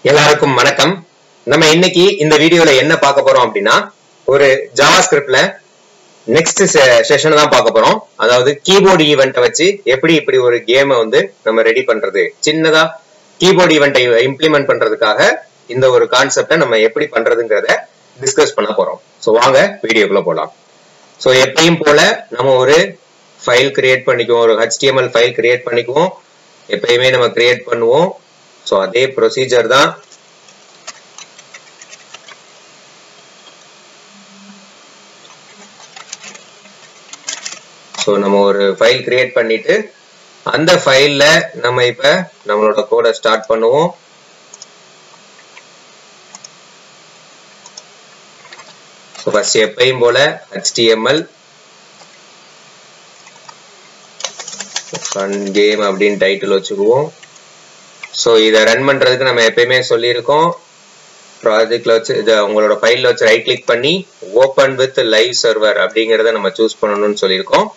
எல்லாருக்கும் வணக்கம். நம்ம இன்னைக்கு இந்த வீடியோல என்ன பார்க்க போறோம் அப்படின்னா, ஒரு ஜாவாஸ்கிரிப்ட்ல நெக்ஸ்ட் செஷன் தான் பார்க்க போறோம். அதாவது கீபோர்டு ஈவெண்ட்டை வச்சு எப்படி இப்படி ஒரு கேமை வந்து நம்ம ரெடி பண்றது, சின்னதா கீபோர்டு ஈவெண்ட்டை இம்ப்ளிமெண்ட் பண்றதுக்காக இந்த ஒரு கான்செப்டை நம்ம எப்படி பண்றதுங்கிறத டிஸ்கஸ் பண்ண போறோம். ஸோ வாங்க வீடியோக்குள்ள போலாம். ஸோ எப்பயும் போல நம்ம ஒரு ஃபைல் கிரியேட் பண்ணிக்குவோம், ஒரு HTML ஃபைல் கிரியேட் பண்ணிக்குவோம். எப்பயுமே நம்ம கிரியேட் பண்ணுவோம். ஸோ அதே ப்ரொசீஜர் தான். ஸோ நம்ம ஒரு ஃபைல் கிரியேட் பண்ணிட்டு அந்த ஃபைல்ல நம்ம இப்ப நம்மளோட கோடை ஸ்டார்ட் பண்ணுவோம். ஸோ ஃபர்ஸ்ட் எப்பயும் போல HTML ஃபன் கேம் அப்படின்னு டைட்டில் வச்சுக்குவோம். ஸோ இதை ரன் பண்றதுக்கு நம்ம எப்பயுமே சொல்லியிருக்கோம், ப்ராஜெக்ட்ல வச்சு இதை உங்களோட ஃபைல்ல வச்சு ரைட் கிளிக் பண்ணி ஓப்பன் வித் லைவ் சர்வர் அப்படிங்கிறத நம்ம சூஸ் பண்ணணும்னு சொல்லியிருக்கோம்.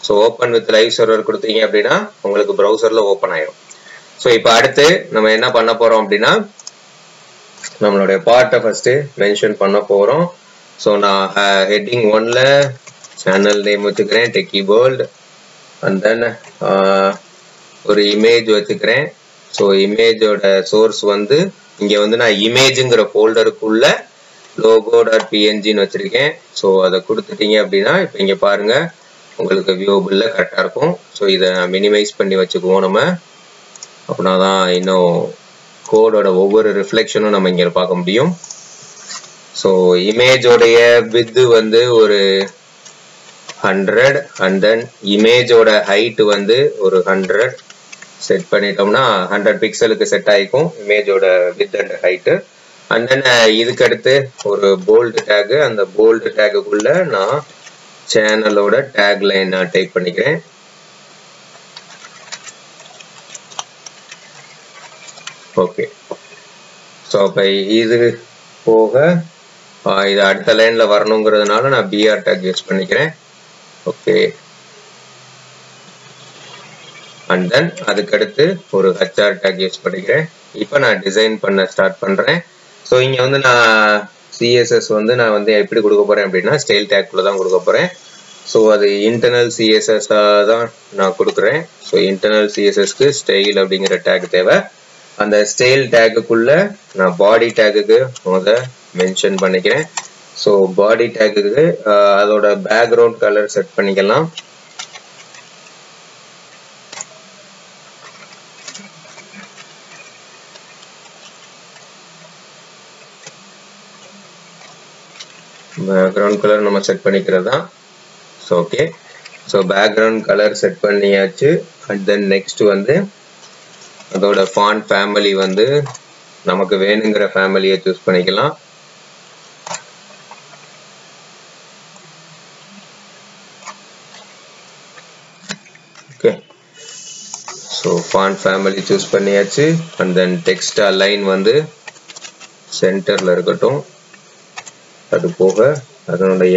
So open with live server கொடுத்தீங்க அப்படின்னா உங்களுக்கு ப்ரௌசர்ல ஓப்பன் ஆயிடும். ஸோ இப்போ அடுத்து நம்ம என்ன பண்ண போறோம் அப்படின்னா, நம்மளுடைய பார்ட்டை ஃபர்ஸ்ட் மென்ஷன் பண்ண போறோம். ஸோ நான் ஹெட்டிங் 1ல சேனல் நேம் வச்சுக்கிறேன் டெக்கி வேர்ல்ட், அண்ட் தென் ஒரு இமேஜ் வச்சுக்கிறேன். ஸோ இமேஜோட சோர்ஸ் வந்து இங்க வந்து நான் இமேஜுங்கிற ஃபோல்டருக்குள்ள logo.pngன்னு வச்சிருக்கேன். ஸோ அதை கொடுத்துட்டீங்க அப்படின்னா இப்போ இங்க பாருங்க உங்களுக்கு வியூபிள்ல கரெக்டா இருக்கும். ஸோ இதை மினிமைஸ் பண்ணி வச்சுக்குவோம் நம்ம, அப்படின்னா தான் இன்னும் கோடோட ஒவ்வொரு ரிஃப்ளெக்ஷனும் நம்ம இங்க பார்க்க முடியும். ஸோ இமேஜோடைய வித் வந்து ஒரு 100 அண்ட் தென் இமேஜோட ஹைட் வந்து ஒரு 100 செட் பண்ணிட்டோம்னா 100 பிக்சலுக்கு செட் ஆகிக்கும் இமேஜோட width and height. And then இதுக்கு அடுத்து ஒரு போல்டு டேக், அந்த போல்டு டேக்குக்குள்ள நான் சேனலோட டேக் லைன் நான் டைப் பண்ணிக்கிறேன். ஓகே, ஸோ அப்போ இது போக இது அடுத்த லைன்ல வரணுங்கிறதுனால நான் பிஆர் டேக் யூஸ் பண்ணிக்கிறேன். ஓகே, அண்ட் தென் அதுக்கடுத்து ஒரு HR டேக் யூஸ் பண்ணிக்கிறேன். இப்போ நான் டிசைன் பண்ண ஸ்டார்ட் பண்றேன். ஸோ இங்க வந்து நான் CSS வந்து நான் வந்து எப்படி கொடுக்க போறேன் அப்படின்னா ஸ்டைல் டேக்குள்ள தான் கொடுக்க போறேன். ஸோ அது இன்டர்னல் CSS தான் நான் கொடுக்குறேன். ஸோ இன்டர்னல் CSSக்கு ஸ்டைல் அப்படிங்கிற டேக் தேவை. அந்த ஸ்டைல் டேக்குக்குள்ள நான் பாடி டேக்குக்கு மென்ஷன் பண்ணிக்கிறேன். ஸோ பாடி டேக்குக்கு அதோட பேக்ரவுண்ட் கலர் செட் பண்ணிக்கலாம். பேக்ரவுண்ட் கலர் நம்ம செட் பண்ணிக்கிறது தான். So okay, so background colour set பண்ணியாச்சு. அண்ட் தென் நெக்ஸ்ட் வந்து அதோட ஃபாண்ட் ஃபேமிலி வந்து நமக்கு வேணுங்கிற ஃபேமிலியை சூஸ் பண்ணிக்கலாம். Okay, so font family choose பண்ணியாச்சு. அண்ட் தென் டெக்ஸ்ட் அலைன் வந்து சென்டர்ல இருக்கட்டும். அது போக அதனுடைய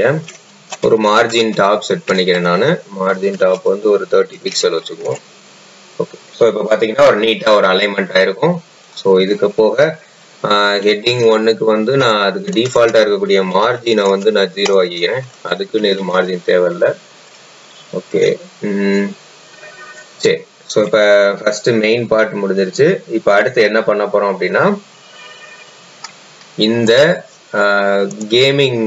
ஒரு மார்ஜின் டாப் செட் பண்ணிக்கிறேன் நான். மார்ஜின் டாப் வந்து ஒரு 30 பிக்சல் வச்சுக்குவோம். ஓகே, ஸோ இப்போ பார்த்தீங்கன்னா ஒரு நீட்டாக ஒரு அலைன்மெண்ட் ஆயிருக்கும். ஸோ இதுக்கு போக ஹெட்டிங் 1க்கு வந்து நான் அதுக்கு டிஃபால்ட்டாக இருக்கக்கூடிய மார்ஜினை வந்து நான் 0 ஆகிக்கிறேன். அதுக்குன்னு எதுவும் மார்ஜின் தேவையில்லை. ஓகே, சரி. ஸோ இப்போ ஃபர்ஸ்ட் மெயின் பார்ட் முடிஞ்சிருச்சு. இப்போ அடுத்து என்ன பண்ண போறோம் அப்படின்னா, இந்த கேமிங்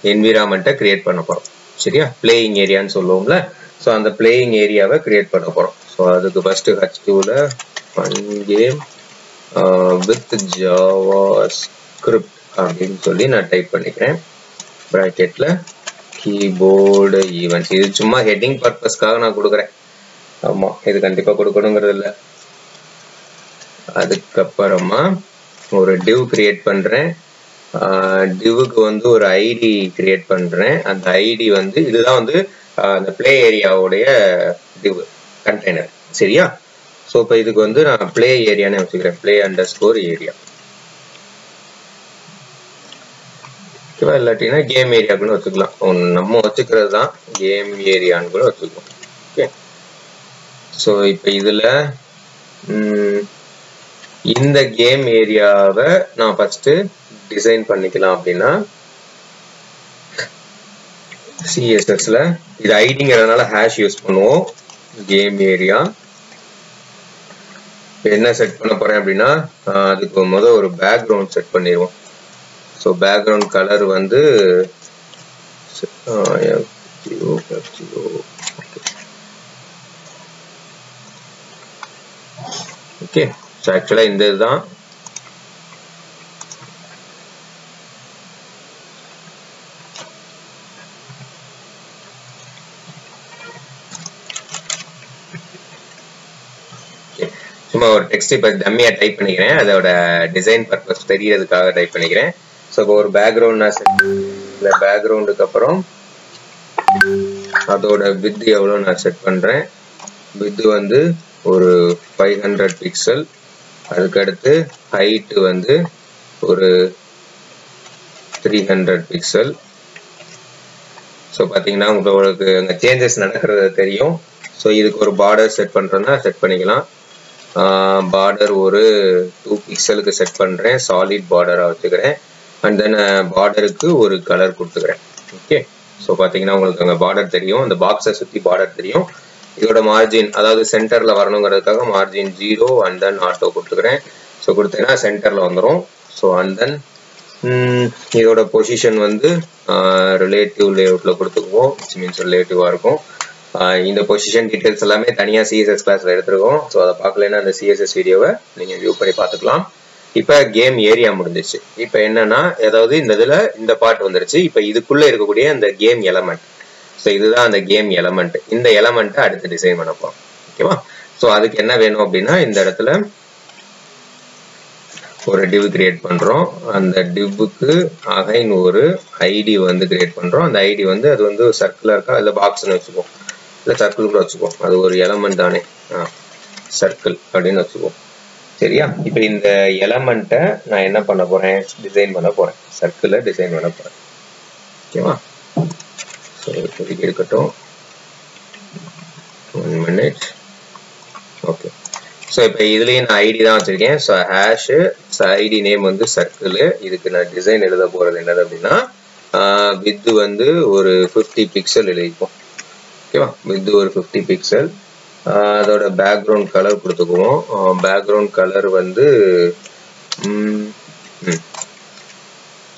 என்விரான்மெண்ட்டை கிரியேட் பண்ண போறோம். சரியா, பிளேயிங் ஏரியான்னு சொல்லுவோம்ல. ஸோ அந்த பிளேயிங் ஏரியாவை கிரியேட் பண்ண போறோம். ஸோ அதுக்கு ஃபர்ஸ்ட் H2ல ஃபன் கேம் வித் ஜாவாஸ்கிரிப்ட் அப்படின்னு சொல்லி நான் டைப் பண்ணிக்கிறேன். பிராக்கெட்ல கீபோர்டு ஈவெண்ட்ஸ். இது சும்மா ஹெட்டிங் பர்பஸ்க்காக நான் கொடுக்குறேன். ஆமா, இது கண்டிப்பா கொடுக்கணுங்கிறது இல்லை. அதுக்கப்புறமா ஒரு டிவ் கிரியேட் பண்றேன். டிவுக்கு வந்து ஒரு ஐடி கிரியேட் பண்றேன். அந்த ஐடி வந்து இதுதான் வந்து அந்த பிளே ஏரியாவுடைய டிவ் கண்டெய்னர். சரியா, ஸோ இப்போ இதுக்கு வந்து நான் பிளே ஏரியான்னு வச்சுக்கிறேன். Play underscore area. ஓகேவா, இல்லாட்டினா கேம் ஏரியாக்குன்னு வச்சுக்கலாம். நம்ம வச்சுக்கிறது தான் கேம் ஏரியான்னு கூட வச்சுக்கலாம். ஓகே, ஸோ இப்போ இதுல இந்த கேம் ஏரியாவை நான் ஃபர்ஸ்ட் டிசைன் பண்ணிக்கலாம் அப்படின்னா CSSல இது ஐடிங்கிறதுனால ஹேஷ் யூஸ் பண்ணுவோம். கேம் ஏரியா என்ன செட் பண்ண போறேன் அப்படின்னா அதுக்கு முதல்ல ஒரு பேக்ரவுண்ட் செட் பண்ணிடுவோம். ஸோ பேக்ரவுண்ட் கலர் வந்து ஓகே. ஸோ ஆக்சுவலா இந்த இதுதான் சும்மா ஒரு டெக்ஸ்ட் இப்போ டம்மியா டைப் பண்ணிக்கிறேன். அதோட டிசைன் பர்பஸ் தெரியறதுக்காக டைப் பண்ணிக்கிறேன். ஸோ இப்போ ஒரு பேக்ரவுண்ட் நான் செட் இந்த பேக்ரவுண்டுக்கு அப்புறம் அதோட வித் எவ்வளோ நான் செட் பண்றேன். வித் வந்து ஒரு 500 பிக்சல். அதுக்கடுத்து ஹைட் வந்து ஒரு 300 பிக்சல். ஸோ பார்த்தீங்கன்னா உங்களுக்கு அங்கே சேஞ்சஸ் நடக்கிறது தெரியும். ஸோ இதுக்கு ஒரு பார்டர் செட் பண்றேன்னா செட் பண்ணிக்கலாம். பார்டர் ஒரு 2 பிக்சலுக்கு செட் பண்றேன். சாலிட் பார்டரா வச்சுக்கிறேன். அண்ட் தென் பார்டருக்கு ஒரு கலர் கொடுத்துக்கிறேன். ஓகே. ஸோ பார்த்தீங்கன்னா உங்களுக்கு அங்கே பார்டர் தெரியும். அந்த பாக்ஸை சுற்றி பார்டர் தெரியும். இதோட மார்ஜின் அதாவது சென்டர்ல வரணுங்கிறதுக்காக மார்ஜின் 0 அண்ட் தென் ஆட்டோ கொடுத்துக்கிறேன். ஸோ கொடுத்தேன்னா சென்டர்ல வந்துடும். ஸோ அண்ட் தென் இதோட பொசிஷன் வந்து ரிலேட்டிவ் லேஅவுட்ல கொடுத்துக்குவோம். மீன்ஸ் ரிலேட்டிவா இருக்கும். இந்த பொசிஷன் டீடைல்ஸ் எல்லாமே தனியா CSS கிளாஸ்ல எடுத்துருக்கோம். ஸோ அதை பார்க்கலன்னா அந்த CSS வீடியோவை நீங்க வியூ பண்ணி பார்த்துக்கலாம். இப்ப கேம் ஏரியா முடிஞ்சிச்சு. இப்ப என்னன்னா ஏதாவது இந்த இதுல இந்த பார்ட் வந்துருச்சு. இப்ப இதுக்குள்ள இருக்கக்கூடிய அந்த கேம் எலமெண்ட். ஸோ இதுதான் அந்த கேம் எலமெண்ட். இந்த எலமெண்ட்டை அடுத்து டிசைன் பண்ண போறோம். ஓகேவா? ஸோ அதுக்கு என்ன வேணும் அப்படின்னா இந்த இடத்துல ஒரு div கிரியேட் பண்றோம். அந்த divக்கு அகைன் ஒரு ஐடி வந்து கிரியேட் பண்றோம். அந்த ஐடி வந்து அது வந்து சர்க்கிளா இருக்கா இல்ல பாக்ஸ்னு வச்சுக்கோம். இல்ல சர்க்கிள் கூட வச்சுக்கோம். அது ஒரு எலமெண்ட் தானே. சர்க்கிள் அப்படின்னு வச்சுக்கோம். சரியா? இப்ப இந்த எலமெண்ட்டை நான் என்ன பண்ண போறேன்? டிசைன் பண்ண போறேன். சர்க்கிளை டிசைன் பண்ண போறேன். ஓகேவா? ஸோ இப்போதைக்கு இருக்கட்டும். 1 minute. ஓகே. ஸோ இப்போ இதுலேயும் நான் ஐடி தான் வச்சிருக்கேன். ஸோ ஹேஷு ஐடி நேம் வந்து சர்க்கிள். இதுக்கு நான் டிசைன் எழுத போறது என்னது அப்படின்னா வித் வந்து ஒரு 50 பிக்சல் எழுதிப்போம். ஓகேவா? வித் ஒரு 50 பிக்சல். அதோட பேக்ரவுண்ட் கலர் கொடுத்துக்குவோம். பேக்ரவுண்ட் கலர் வந்து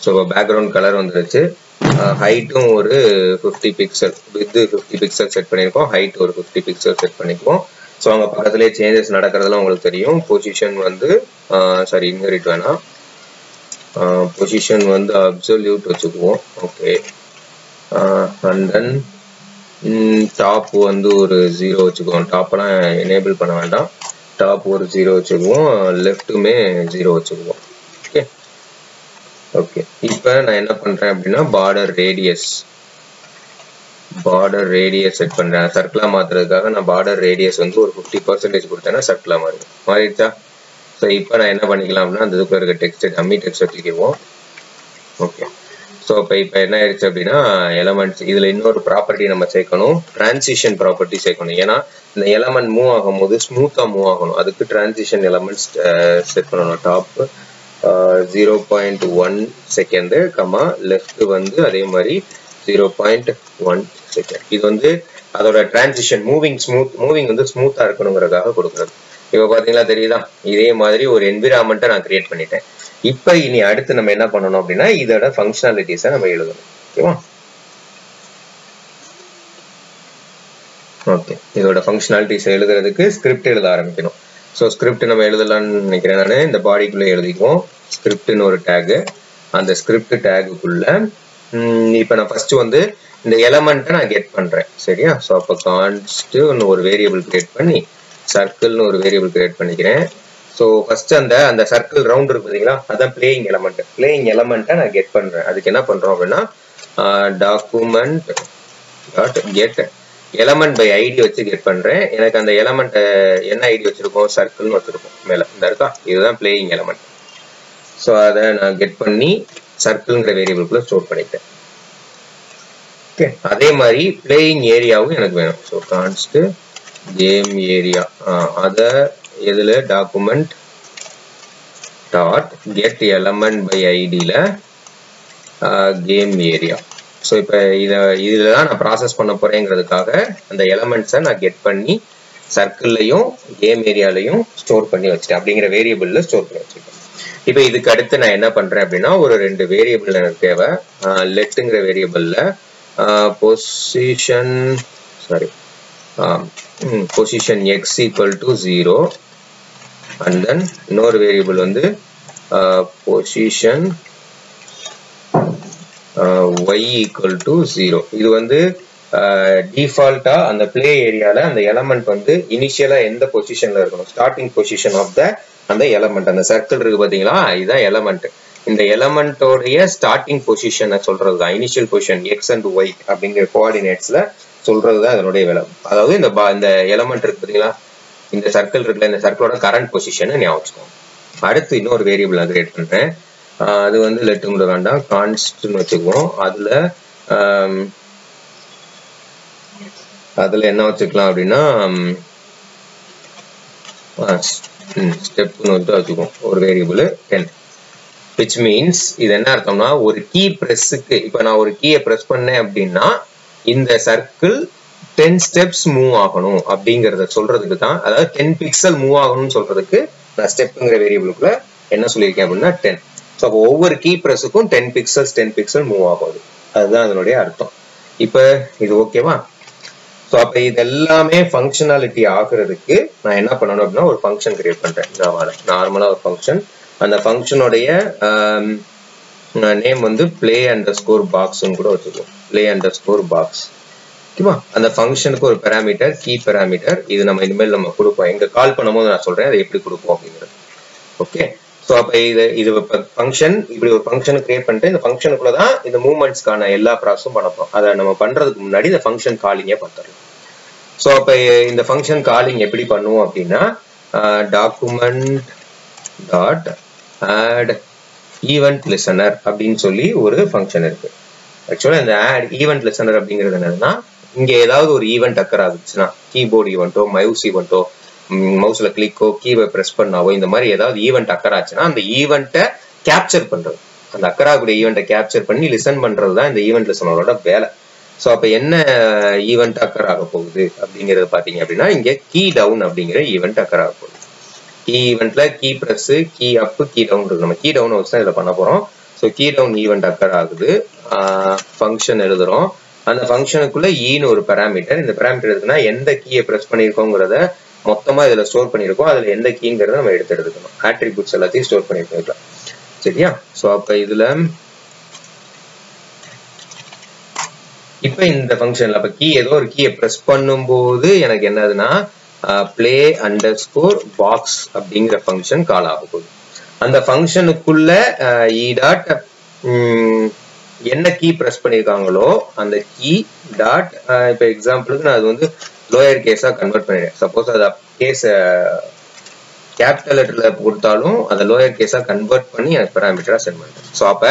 ஸோ பேக்ரவுண்ட் கலர் வந்துருச்சு. ஹைட்டும் ஒரு 50 பிக்சல். வித் 50 பிக்சல் செட் பண்ணியிருக்கோம். ஹைட் ஒரு 50 பிக்சல் செட் பண்ணிக்குவோம். ஸோ அங்கே பக்கத்துலேயே சேஞ்சஸ் நடக்கிறதுலாம் உங்களுக்கு தெரியும். பொசிஷன் வந்து சாரி இன்ஹெரிட் வேணாம். பொசிஷன் வந்து அப்சல்யூட் வச்சுக்குவோம். ஓகே. அண்ட் தென் டாப் வந்து ஒரு 0 வச்சுக்குவோம். டாப்லாம் எனேபிள் பண்ண வேண்டாம். டாப் ஒரு 0 வச்சுக்குவோம். லெஃப்ட்டுமே 0 வச்சுக்குவோம். ஓகே. ஓகே. இப்போ நான் என்ன பண்றேன் அப்படின்னா பார்டர் ரேடியஸ் செட் பண்றேன். சர்க்கிளா மாத்துறதுக்காக நான் பார்டர் ரேடியஸ் வந்து ஒரு 50% கொடுத்தேன்னா சர்க்கிளா மாறிடுச்சா? ஸோ இப்போ நான் என்ன பண்ணிக்கலாம் அப்படின்னா அந்த இதுக்குள்ள இருக்க டெக்ஸ்ட் டம்மி டெக்ஸ்ட் வச்சுக்குவோம். ஓகே. ஸோ இப்போ என்ன ஆயிடுச்சு அப்படின்னா எலமெண்ட்ஸ் இதுல இன்னொரு ப்ராப்பர்ட்டி நம்ம சேர்க்கணும். டிரான்சிஷன் ப்ராப்பர்ட்டி சேர்க்கணும். ஏன்னா இந்த எலமெண்ட் மூவ் ஆகும்போது ஸ்மூத்தா மூவ் ஆகணும். அதுக்கு டிரான்சிஷன் எலமெண்ட்ஸ் செட் பண்ணணும். டாப் 0.1 செகண்ட் கமா லெஃப்ட் வந்து அதே மாதிரி 0.1 செகண்ட். இது வந்து அதோட டிரான்சிஷன் மூவிங் வந்து ஸ்மூத்தா இருக்கணுங்கிறதுக்காக கொடுக்குறது. இப்போ பாத்தீங்களா தெரியுதா? இதே மாதிரி ஒரு என்விரான்மெண்ட்டை நான் கிரியேட் பண்ணிட்டேன். இப்போ இனி அடுத்து நம்ம என்ன பண்ணணும் அப்படின்னா இதோட ஃபங்க்ஷனாலிட்டிஸை நம்ம எழுதணும். ஓகேவா? ஓகே. இதோட ஃபங்க்ஷனாலிட்டிஸ் எழுதுறதுக்கு ஸ்கிரிப்ட் எழுத ஆரம்பிக்கணும். ஸோ ஸ்கிரிப்ட் நம்ம எழுதலாம்னு நினைக்கிறேன். நான் இந்த பாடிக்குள்ள எழுதிக்குவோம். ஸ்கிரிப்ட்னு ஒரு டேக். அந்த ஸ்கிரிப்ட் டேக்குள்ள இப்போ நான் ஃபர்ஸ்ட் வந்து இந்த எலமெண்ட்டை நான் கெட் பண்றேன். சரியா? ஸோ அப்போ கான்ஸ்ட் ஒரு வேரியபிள் கிரியேட் பண்ணி சர்க்கிள்னு ஒரு வேரியபிள் கிரியேட் பண்ணிக்கிறேன். ஸோ ஃபர்ஸ்ட் அந்த சர்க்கிள் ரவுண்ட் இருக்கு பார்த்தீங்களா? அதான் பிளேயிங் எலமெண்ட்டை நான் கெட் பண்றேன். அதுக்கு என்ன பண்றோம் அப்படின்னா document dot get element by ID வச்சு கெட் பண்றேன். எனக்கு அந்த எலமெண்ட் என்ன ஐடி வச்சிருக்கோம்? சர்க்கிள்னு வச்சிருக்கோம் மேல. இந்த இருக்கா? இதுதான் பிளேயிங் எலமெண்ட். ஸோ அதை நான் கெட் பண்ணி சர்க்கிள்ங்கிற வேரியபிள்குள்ள ஸ்டோர் பண்ணிட்டேன். ஓகே. அதே மாதிரி பிளேயிங் ஏரியாவும் எனக்கு வேணும். ஸோ கான்ஸ்ட் கேம் ஏரியா அதை எதுல document dot get element by ஐடியில் கேம் ஏரியா. ஸோ இப்போ இதில் தான் நான் ப்ராசஸ் பண்ண போகிறேங்கிறதுக்காக அந்த எலமெண்ட்ஸை நான் கெட் பண்ணி சர்க்கிள்லையும் கேம் ஏரியாலையும் ஸ்டோர் பண்ணி வச்சுட்டேன், அப்படிங்கிற வேரியபிளில் ஸ்டோர் பண்ணி வச்சுருக்கேன். இப்போ இதுக்கு அடுத்து நான் என்ன பண்ணுறேன் அப்படின்னா, ஒரு 2 வேரியபிள் எனக்கு தேவை. லெட்டுங்கிற வேரியபிளில் position X equal to 0 and then இன்னொரு வேரியபிள் வந்து பொசிஷன் y equal to 0. இது வந்து டிஃபால்ட்டா அந்த பிளே ஏரியால அந்த எலமெண்ட் வந்து இனிஷியலா எந்த பொசிஷன்ல இருக்கணும், ஸ்டார்டிங் பொசிஷன் ஆஃப் த அந்த எலமெண்ட், அந்த சர்க்கிள் இருக்கு பாத்தீங்களா, இதுதான் எலமெண்ட். இந்த எலமெண்டோடைய ஸ்டார்டிங் பொசிஷனை சொல்றதுதான் initial position x and y அப்படிங்கிற கோஆர்டினேட்ஸ்ல சொல்றதுதான் இதனுடைய வேலை. அதாவது இந்த எலமெண்ட் இருக்கு பாத்தீங்களா, இந்த சர்க்கிள் இருக்குல்ல, இந்த சர்க்கிளோட கரண்ட் பொசிஷன் ஞாபகம் வச்சுக்கோங்க. அடுத்து இன்னொரு வேரியபிள் நான் கிரியேட் பண்றேன். அது வந்து லெட்டுங்கிற வேண்டாம், கான்ஸ்ட்னு வச்சுக்குவோம். அதுல என்ன வச்சுக்கலாம் அப்படின்னா ஸ்டெப்னு வந்து வச்சுக்குவோம் ஒரு வேரியபிள் 10. விச் மீன்ஸ் இது என்ன அர்த்தம்னா, ஒரு கீ பிரஸ்ஸுக்கு இப்போ நான் ஒரு கீயை பிரஸ் பண்ணேன் அப்படின்னா இந்த சர்க்கிள் 10 ஸ்டெப்ஸ் மூவ் ஆகணும் அப்படிங்கிறத சொல்றதுக்கு தான், அதாவது 10 பிக்சல் மூவ் ஆகணும்னு சொல்றதுக்கு நான் ஸ்டெப்ங்கிற வேரியபிளுக்குள்ள என்ன சொல்லியிருக்கேன் அப்படின்னா 10. ஸோ அப்போ ஒவ்வொரு கீ பிரஸுக்கும் 10 பிக்சல் மூவ் ஆகுது, அதுதான் அதனுடைய அர்த்தம். இப்போ இது ஓகேவா? ஸோ அப்போ இது எல்லாமே ஃபங்க்ஷனாலிட்டி ஆகுறதுக்கு நான் என்ன பண்ணணும் அப்படின்னா ஒரு ஃபங்க்ஷன் கிரியேட் பண்றேன். நார்மலா ஒரு ஃபங்க்ஷன், அந்த ஃபங்க்ஷனுடைய நேம் வந்து play underscore boxன்னு கூட வச்சுக்கோம், play underscore box. ஓகேவா? அந்த ஃபங்க்ஷனுக்கு ஒரு பேராமீட்டர், கீ பேராமீட்டர், இது நம்ம இனிமேல் நம்ம கொடுப்போம், எங்க கால் பண்ணும்போது நான் சொல்றேன் அதை எப்படி கொடுப்போம் அப்படிங்கிறது. ஓகே, ஸோ அப்போ இது ஃபங்க்ஷன், இப்படி ஒரு ஃபங்க்ஷன் கிரியேட் பண்ணிட்டு இந்த ஃபங்க்ஷனுக்குள்ள தான் இந்த மூவ்மெண்ட்ஸ்க்கான எல்லா ப்ராசஸும் பண்ணப்போம். அதை நம்ம பண்றதுக்கு முன்னாடி இந்த ஃபங்க்ஷன் காலிங்கே பார்த்துடலாம். ஸோ அப்போ இந்த ஃபங்க்ஷன் காலிங் எப்படி பண்ணுவோம் அப்படின்னா, document dot add event listener அப்படின்னு சொல்லி ஒரு ஃபங்க்ஷன் இருக்கு. ஆக்சுவலா இந்த ஆட் ஈவெண்ட் லிசனர் அப்படிங்கிறது என்னன்னா, இங்க ஏதாவது ஒரு ஈவெண்ட் அக்கர் ஆகுச்சுன்னா, கீபோர்டு ஈவெண்ட்டோ மவுஸ் ஈவெண்ட்டோ, மவுஸ்ல கிளிக்கோ கீவை பிரஸ் பண்ணாவோ, இந்த மாதிரி ஏதாவது ஈவெண்ட் அக்கர் ஆச்சுன்னா அந்த ஈவெண்ட்டை கேப்சர் பண்றது, அந்த அக்கர் ஆகக்கூடிய ஈவெண்ட்டை கேப்சர் பண்ணி லிசன் பண்றது தான் இந்த ஈவெண்ட் லிசனரோட வேலை. ஸோ அப்போ என்ன ஈவெண்ட் அக்கர் ஆக போகுது அப்படிங்கிறது பார்த்தீங்க அப்படின்னா, இங்க கீ டவுன் அப்படிங்கிற ஈவெண்ட் அக்கர் ஆக போகுது. கீ ஈவெண்ட்ல key press, key up, key down இருக்கு. நம்ம கீ டவுன் வச்சு தான் இதில் பண்ண போறோம். So key down event occur ஆகுது. ஃபங்க்ஷன் எழுதுறோம். அந்த ஃபங்க்ஷனுக்குள்ள ஈன்னு ஒரு பேராமீட்டர், இந்த பேராமீட்டர் எதுக்குன்னா எந்த கீயை பிரஸ் பண்ணியிருக்கோங்கிறத மொத்தமா இதுல ஸ்டோர் பண்ணியிருக்கோம், அதுல எந்த கீங்கிறத நம்ம எடுத்து எடுத்துக்கணும். ஆட்ரிபியூட்ஸ் எல்லாத்தையும் ஸ்டோர் பண்ணிருக்கோம். சரியா? ஸோ அப்ப இதுல இப்ப இந்த ஃபங்க்ஷன்ல அப்ப கீ ஏதோ ஒரு கீயை பிரஸ் பண்ணும்போது எனக்கு என்னதுன்னா play underscore box அப்படிங்கிற ஃபங்க்ஷன் கால் ஆக போகுது. அந்த ஃபங்க்ஷனுக்குள்ள e டாட் என்ன கீ பிரஸ் பண்ணிருக்காங்களோ அந்த கீ டாட், இப்ப எக்ஸாம்பிளுக்கு நான் அது வந்து லோயர் கேஸா கன்வெர்ட் பண்ணிடுறேன். சப்போஸ் அது கேஸ் கேபிட்டல் லெட்டர்ல கொடுத்தாலும் அதை லோயர் கேஸா கன்வெர்ட் பண்ணி எனக்கு பேராமீட்டரா சென்ட் பண்றேன். ஸோ அப்ப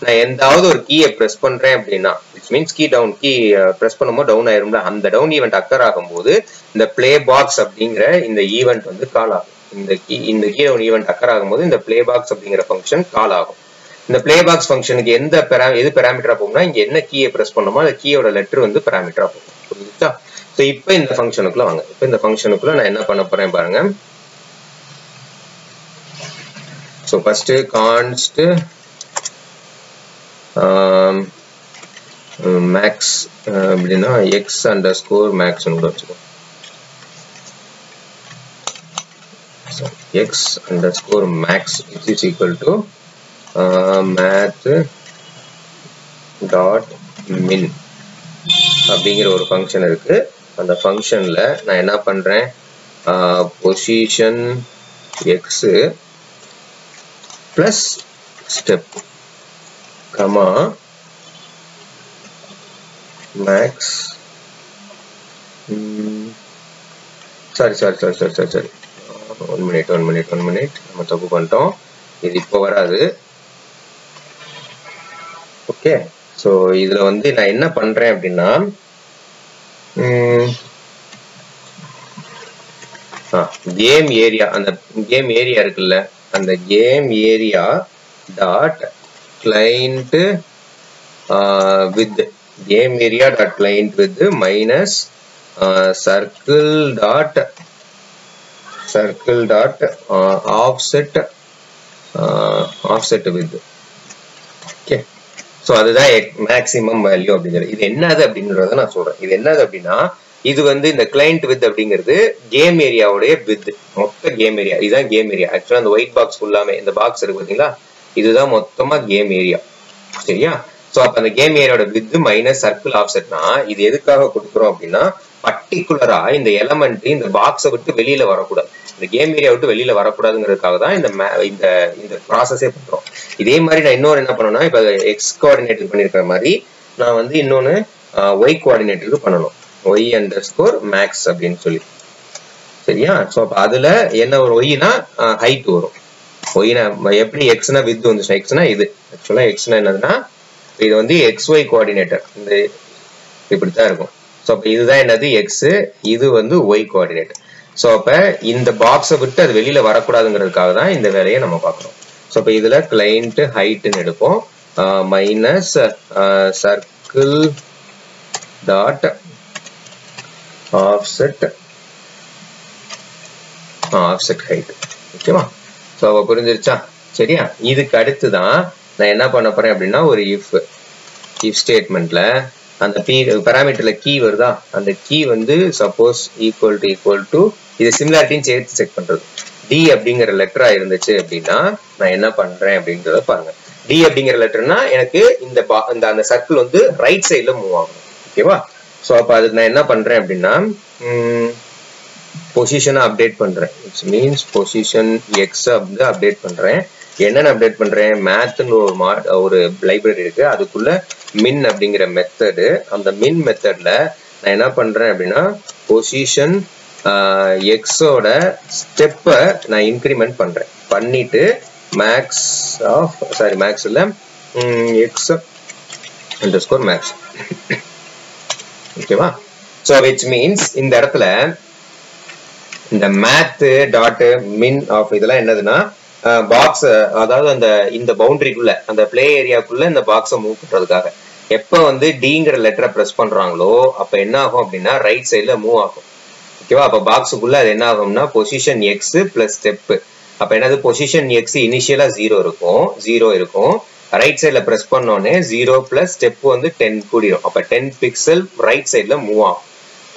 நான் எந்தாவது ஒரு கீயை பிரஸ் பண்றேன் அப்படின்னா, which means key down, key press பண்ணும்போது டவுன் ஆயிரும்ல, அந்த டவுன் ஈவெண்ட் அக்கர் ஆகும்போது இந்த பிளே பாக்ஸ் அப்படிங்கிற இந்த ஈவெண்ட் வந்து கால் ஆகும். இந்த கீ டவுன் ஈவெண்ட் அக்கர் ஆகும்போது இந்த பிளே பாக்ஸ் அப்படிங்கிற ஃபங்க்ஷன் கால் ஆகும். இந்த பிளே பாக்ஸ் ஃபங்க்ஷனுக்கு எது பேராமீட்டரா போகும்னா, இங்க என்ன கீயை பிரஸ் பண்ணணுமோ அந்த கீயோட லெட்டர் வந்து பேராமீட்டரா போகும். புரிஞ்சுச்சா? ஸோ இப்போ இந்த ஃபங்க்ஷனுக்குள்ள வாங்க. இப்போ இந்த ஃபங்க்ஷனுக்குள்ள நான் என்ன பண்ண போறேன் பாருங்க. ஸோ ஃபர்ஸ்ட் கான்ஸ்ட் மேக்ஸ் அப்படின்னா எக்ஸ் அண்டர்ஸ்கோர் மேக்ஸ் வச்சுக்கோம். X underscore max is equal to math dot min அப்படிங்கிற ஒரு ஃபங்க்ஷன் இருக்கு. அந்த ஃபங்க்ஷன்ல நான் என்ன பண்றேன், position x plus step comma max, sorry one minute நம்ம தப்பு பண்ணிட்டோம். இது இப்போ வராது. ஓகே, ஸோ இதுல வந்து நான் என்ன பண்றேன் அப்படின்னா, கேம் ஏரியா, அந்த கேம் ஏரியா இருக்குல்ல, அந்த game area dot client with game area dot client with minus circle dot offset with. Okay, so அதுதான் மேக்ஸிமம் வேல்யூ அப்படிங்கிறது. இது என்னது அப்படின்றத நான் சொல்றேன். இது என்னது அப்படின்னா, இது வந்து இந்த கிளைண்ட் வித் அப்படிங்கிறது கேம் ஏரியாவுடைய வித், மொத்த கேம் ஏரியா. இதுதான் கேம் ஏரியா. ஆக்சுவலா அந்த ஒயிட் பாக்ஸ் ஃபுல்லாமே இந்த பாக்ஸ் இருக்கு பாத்தீங்களா, இதுதான் மொத்தமா கேம் ஏரியா. சரியா? சோ அப்ப அந்த கேம் ஏரியாவோட வித் மைனஸ் சர்க்கிள் ஆஃப்செட்னா இது எதுக்காக கொடுக்குறோம் அப்படின்னா, பர்டிகுலரா இந்த எலமெண்ட் இந்த பாக்ஸை விட்டு வெளியில வரக்கூடாது, இந்த கேம் ஏரியா விட்டு வெளியில வரக்கூடாதுங்கிறதுக்காக தான் இந்த ப்ராசஸே பண்றோம். இதே மாதிரி நான் இன்னொரு என்ன பண்ணணும்னா, இப்ப எக்ஸ் கோஆர்டினேட்டுக்கு பண்ணிருக்கிற மாதிரி நான் வந்து இன்னொன்னு ஒய் கோஆர்டினேட்டுக்கு பண்ணணும், ஒய் அண்டர்ஸ்கோர் மேக்ஸ் அப்படின்னு சொல்லி. சரியா? சோ அப்ப அதுல என்ன ஒரு ஒய்னா ஹைட் வரும். ஒய்னா எப்படி எக்ஸ்னா வித் வந்துச்சு, எக்ஸ்னா இது ஆக்சுவலா எக்ஸ்னா என்னதுன்னா இது வந்து எக்ஸ் ஒய் கோஆர்டினேட்டர், இந்த இப்படித்தான் இருக்கும். ஸோ அப்ப இதுதான் என்னது எக்ஸ், இது வந்து ஒய் கோஆர்டினேட். ஸோ அப்ப இந்த பாக்ஸை விட்டு அது வெளியில வரக்கூடாதுங்கிறதுக்காக தான் இந்த வேலையை நம்ம பார்க்கணும். ஸோ அப்ப இதுல கிளைண்ட் ஹைட்னு எடுப்போம், minus circle dot offset height. ஓகேவா? ஸோ அப்ப புரிஞ்சிருச்சா? சரியா? இதுக்கு அடுத்து தான் நான் என்ன பண்ண போறேன் அப்படின்னா, ஒரு இஃப் ஸ்டேட்மெண்ட்ல அந்த பாராமீட்டர்ல கீ வருதா, அந்த கீ வந்து சப்போஸ் ஈக்குவல் டு இது சிமிலாரிட்டின்னு சேர்த்து செக் பண்றது. டி அப்படிங்கிற லெட்டரா இருந்துச்சு அப்படின்னா நான் என்ன பண்றேன் அப்படின்றத பாருங்க. டி அப்படிங்கிற லெட்டர்னா எனக்கு அந்த சர்க்கிள் வந்து ரைட் சைட்ல மூவ் ஆகணும். ஓகேவா? ஸோ அப்ப அதுக்கு நான் என்ன பண்றேன் அப்படின்னா, பொசிஷனை அப்டேட் பண்றேன். இட்ஸ் மீன்ஸ் பொசிஷன் எக்ஸ் வந்து அப்டேட் பண்றேன். என்னென்ன அப்டேட் பண்றேன், மேத்னு ஒரு லைப்ரரி இருக்கு, அதுக்குள்ள மின் அப்படிங்கிற மெத்தடு, அந்த மின் மெத்தட்ல நான் என்ன பண்றேன் அப்படின்னா, பொசிஷன் எக்ஸோட ஸ்டெப்பை நான் இன்க்ரிமெண்ட் பண்றேன். பண்ணிட்டு மேக்ஸ் இல்ல எக்ஸ் அண்டர்ஸ்கோர் மேக்ஸ். ஓகேவா? ஸோ விச் மீன்ஸ் இந்த இடத்துல இந்த மேத் டாட் மின் ஆஃப் இதெல்லாம் என்னதுன்னா பாக்ஸ், அதாவது இந்த பவுண்டரிக்குள்ள அந்த பிளே ஏரியாக்குள்ள இந்த பாக்ஸை மூவ் பண்றதுக்காக எப்ப வந்து டிங்கிற லெட்டரை பிரஸ் பண்றாங்களோ அப்ப என்ன ஆகும் அப்படின்னா ரைட் சைட்ல மூவ் ஆகும். ஓகேவா? அப்ப பாக்ஸுக்குள்ள அது என்ன ஆகும்னா பொசிஷன் எக்ஸ் பிளஸ் ஸ்டெப். அப்ப என்னது, பொசிஷன் எக்ஸ் இனிஷியலா 0 இருக்கும், ரைட் சைட்ல பிரஸ் பண்ணோடனே 0 பிளஸ் ஸ்டெப் வந்து 10 கூடிரும். அப்ப 10 பிக்சல் ரைட் சைட்ல மூவ் ஆகும்.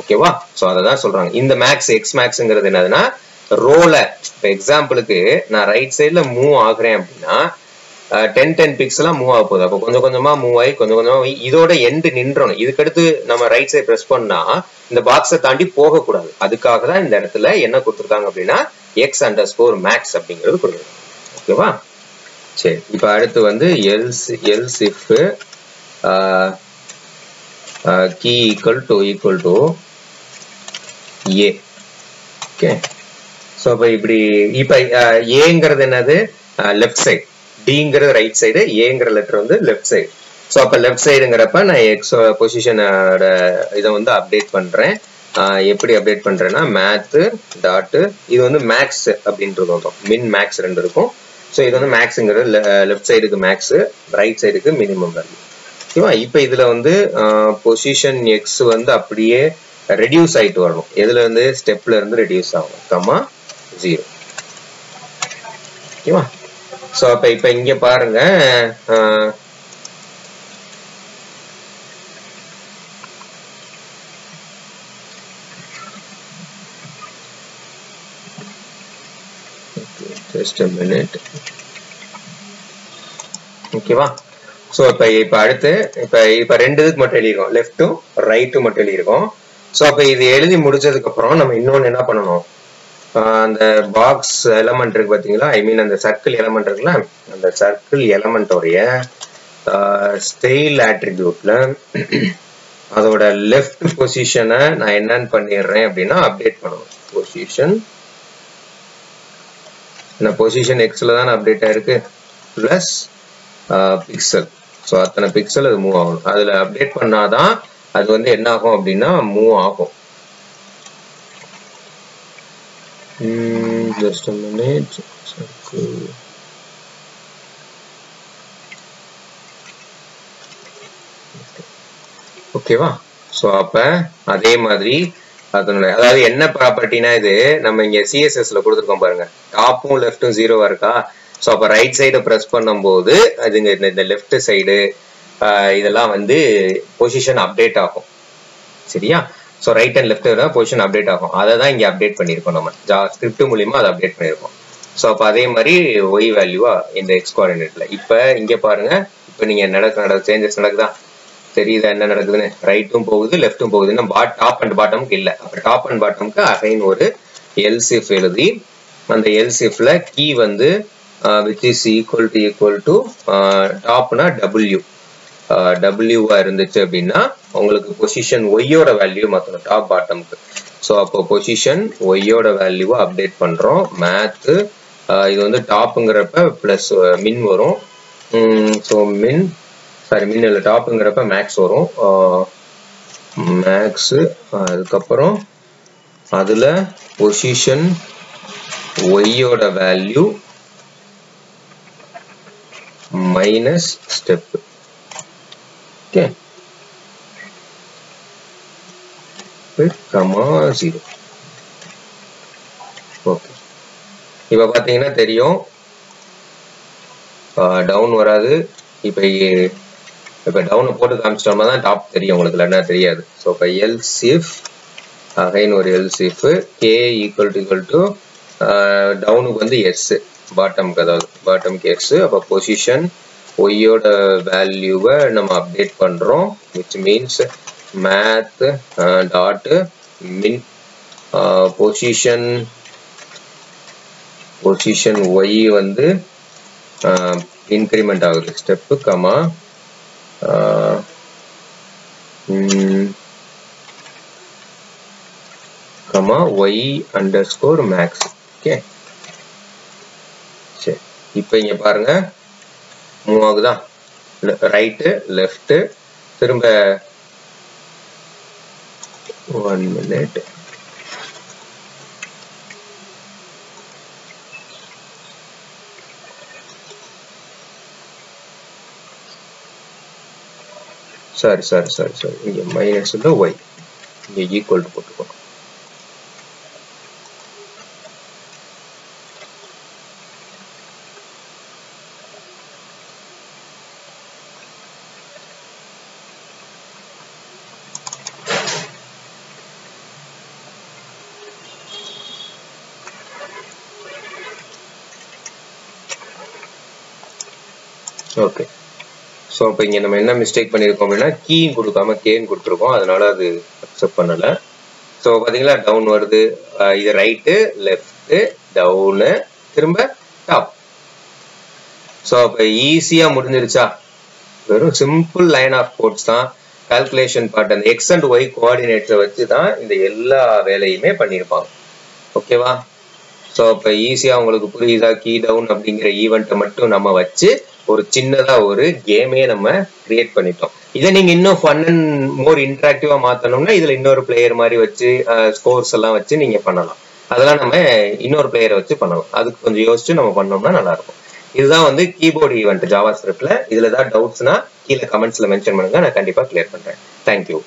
ஓகேவா? சோ அததான் சொல்றாங்க. இந்த மேக்ஸ் எக்ஸ் மேக்ஸ்ங்கிறது என்னதுன்னா ரோல, இப்ப எக்ஸாம்பிளுக்கு நான் ரைட் சைட்ல மூவ் ஆகுறேன் அப்படின்னா 10 பிக்சலா மூவ் ஆக போகுது. அப்ப கொஞ்சம் கொஞ்சமா மூவ் ஆகி கொஞ்சம் கொஞ்சமா இதோட எண்டு நின்றணும். இதுக்கடுத்து நம்ம ரைட் சைட் பிரஸ் பண்ணா இந்த பாக்ஸை தாண்டி போக கூடாது. அதுக்காக தான் இந்த இடத்துல என்ன கொடுத்துருக்காங்க அப்படின்னா எக்ஸ் அண்டர்ஸ்கோர் மேக்ஸ் அப்படிங்கிறது கொடுத்துருக்காங்க. ஓகேவா? சரி, இப்ப அடுத்து வந்து else if key equal to a. Okay, so இப்ப ஏங்கிறது என்னது, லெஃப்ட் சைடு, டிங்கிறது ரைட் சைடு, ஏங்கிற லெட்டர் வந்து லெஃப்ட் சைடு. சோ அப்ப லெஃப்ட் சைடுங்கிறப்ப நான் எக்ஸ் பொசிஷனோட இதை வந்து அப்டேட் பண்றேன். எப்படி அப்டேட் பண்றேன்னா மேத் டாட், இது வந்து மேக்ஸ் அப்படின்றது வரும், மின் மேக்ஸ் ரெண்டு இருக்கும். ஸோ இது வந்து மேக்ஸுங்கிறது லெஃப்ட் சைடுக்கு மேக்ஸ், ரைட் சைடுக்கு மினிமம் வேல்யூ. ஓகேவா? இப்போ இதுல வந்து பொசிஷன் எக்ஸ் வந்து அப்படியே ரெடியூஸ் ஆயிட்டு வரணும். எதுல இருந்து, ஸ்டெப்ல இருந்து ரெடியூஸ் ஆகும், கமா 0. ஓகேவா? ஸோ அப்ப இப்ப இங்க பாருங்க, just a minute. ஓகேவா? சோ இப்ப அடுத்து இப்ப ரெண்டு இதுக்கு மட்டும் எழுதிருக்கோம், லெஃப்ட்டும் ரைட்டும் மட்டும் எழுதிருக்கோம். சோ அப்ப இது எழுதி முடிச்சதுக்கு அப்புறம் நம்ம இன்னொன்னு என்ன பண்ணணும், அந்த பாக்ஸ் எலமெண்ட் இருக்கு பாத்தீங்களா, ஐ மீன் அந்த சர்க்கிள் எலமெண்ட் இருக்குல்ல, அந்த சர்க்கிள் எலமெண்டோடைய ஸ்டைல் ஆட்ரிபியூட்ல அதோட லெஃப்ட் பொசிஷனை நான் என்னன்னு பண்ணிடுறேன் அப்படின்னா அப்டேட் பண்ணணும். பொசிஷன் எக்ஸ்ல தான் அப்டேட் ஆயிருக்கு, பிளஸ் பிக்சல். ஸோ அத்தனை பிக்சல் அது மூவ் ஆகணும். அதுல அப்டேட் பண்ணாதான் அது வந்து என்ன ஆகும் அப்படின்னா மூவ் ஆகும். just a minute. Circle. ஓகேவா? ஸோ அப்ப அதே மாதிரி அதனுடைய அதாவது என்ன ப்ராப்பர்ட்டினா இது நம்ம இங்க சிஎஸ்எஸ்ல கொடுத்துருக்கோம் பாருங்க, டாப்பும் லெஃப்டும் ஜீரோவா இருக்கா. ஸோ அப்ப ரைட் சைடு ப்ரெஸ் பண்ணும்போது அதுங்க இந்த லெஃப்ட் சைடு இதெல்லாம் வந்து பொசிஷன் அப்டேட் ஆகும். சரியா? So right and left position update ஆகும். அதை தான் இங்க அப்டேட் பண்ணியிருக்கோம் நம்ம ஸ்கிரிப்ட் மூலியமா அதை அப்டேட் பண்ணியிருக்கோம். ஸோ அப்போ அதே மாதிரி ஒய் வேல்யூவா இந்த எக்ஸ் கோஆர்டினேட்ல இப்போ இங்க பாருங்க, இப்போ நீங்க நடக்க சேஞ்சஸ் நடக்குதா தெரியுதா என்ன நடக்குதுன்னு? ரைட்டும் போகுது லெஃப்டும் போகுது. இன்னும் டாப் அண்ட் பாட்டமுக்கு இல்லை. அப்ப டாப் அண்ட் பாட்டமுக்கு அகைன் ஒரு எல்சிஃப் எழுதி அந்த எல்சிஃப்ல கீ வந்து விச் இஸ் ஈக்குவல் டு டாப்னா டபிள்யூ டபிள்யூவா இருந்துச்சு அப்படின்னா உங்களுக்கு பொசிஷன் ஒய்யோட வேல்யூ மாற்றணும் டாப் பாட்டமுக்கு. ஸோ அப்போ பொசிஷன் ஒய்யோட வேல்யூவை அப்டேட் பண்றோம். மேத்து இது வந்து டாப்புங்கிறப்ப பிளஸ் மின் வரும். ஸோ மின் இல்லை டாப்புங்கிறப்ப மேக்ஸ் வரும். மேக்ஸ் அதுக்கப்புறம் அதுல பொசிஷன் ஒய்யோட value minus step. Okay, comma 0. Okay, இப்ப பாத்தீங்கன்னா தெரியும் டவுன் வராது. இப்ப டவுன் போட்டு காமிச்சிட்டோம்னா தான் டாப் தெரியும் உங்களுக்கு, இல்லைன்னா தெரியாது. ஸோ இப்போ எல்சிஃப் அகைன் ஒரு எல்சிஃப் கே ஈக்குவல் டு டவுனுக்கு வந்து எஸ், பாட்டமுக்கு அதாவது பாட்டமுக்கு எஸ். அப்போ பொசிஷன் ஒய்யோட வேல்யூவை நம்ம அப்டேட் பண்றோம், which means math dot min position y வந்து இன்க்ரிமெண்ட் ஆகுது step comma y underscore max. Okay, சரி. இப்போ இங்க பாருங்க மூவ் ஆகுதா, ரைட்டு லெஃப்ட் திரும்ப 1 minute. சாரி இங்க மைனஸ் ஒய் இங்க ஈக்குவல் டு போட்டுக்கோ. ஓகே, ஸோ இப்போ இங்கே நம்ம என்ன மிஸ்டேக் பண்ணியிருக்கோம் அப்படின்னா கீயும் கொடுக்காம கேன்னு கொடுத்துருக்கோம், அதனால அது அக்செப்ட் பண்ணலை. ஸோ பார்த்தீங்களா டவுன் வருது, இது ரைட்டு லெஃப்ட்டு டவுனு திரும்ப டாப். ஸோ அப்போ ஈஸியாக முடிஞ்சிருச்சா? வெறும் சிம்பிள் லைன் ஆஃப் கோட்ஸ் தான். கால்குலேஷன் பார்ட் அந்த எக்ஸ் அண்ட் ஒய் கோஆர்டினேட்ஸை வச்சு தான் இந்த எல்லா வேலையுமே பண்ணியிருப்பாங்க. ஓகேவா? ஸோ இப்போ ஈஸியாக உங்களுக்கு புரியுதா? கீ டவுன் அப்படிங்கிற ஈவெண்ட்டை மட்டும் நம்ம வச்சு ஒரு சின்னதா ஒரு கேமே நம்ம கிரியேட் பண்ணிட்டோம். இதை நீங்க இன்னும் ஃபன் அண்ட் மோர் இன்டராக்டிவா மாத்தணும்னா இதுல இன்னொரு பிளேயர் மாதிரி வச்சு ஸ்கோர்ஸ் எல்லாம் வச்சு நீங்க பண்ணலாம். அதெல்லாம் நம்ம இன்னொரு பிளேயரை வச்சு பண்ணலாம். அதுக்கு கொஞ்சம் யோசிச்சு நம்ம பண்ணோம்னா நல்லா இருக்கும். இதுதான் வந்து கீபோர்டு ஈவெண்ட் ஜாவா ஸ்கிரிப்ட்ல. இதுல ஏதாவது டவுட்ஸ்னா கீழே கமெண்ட்ஸ்ல மென்ஷன் பண்ணுங்க, நான் கண்டிப்பா கிளியர் பண்றேன். தேங்க்யூ.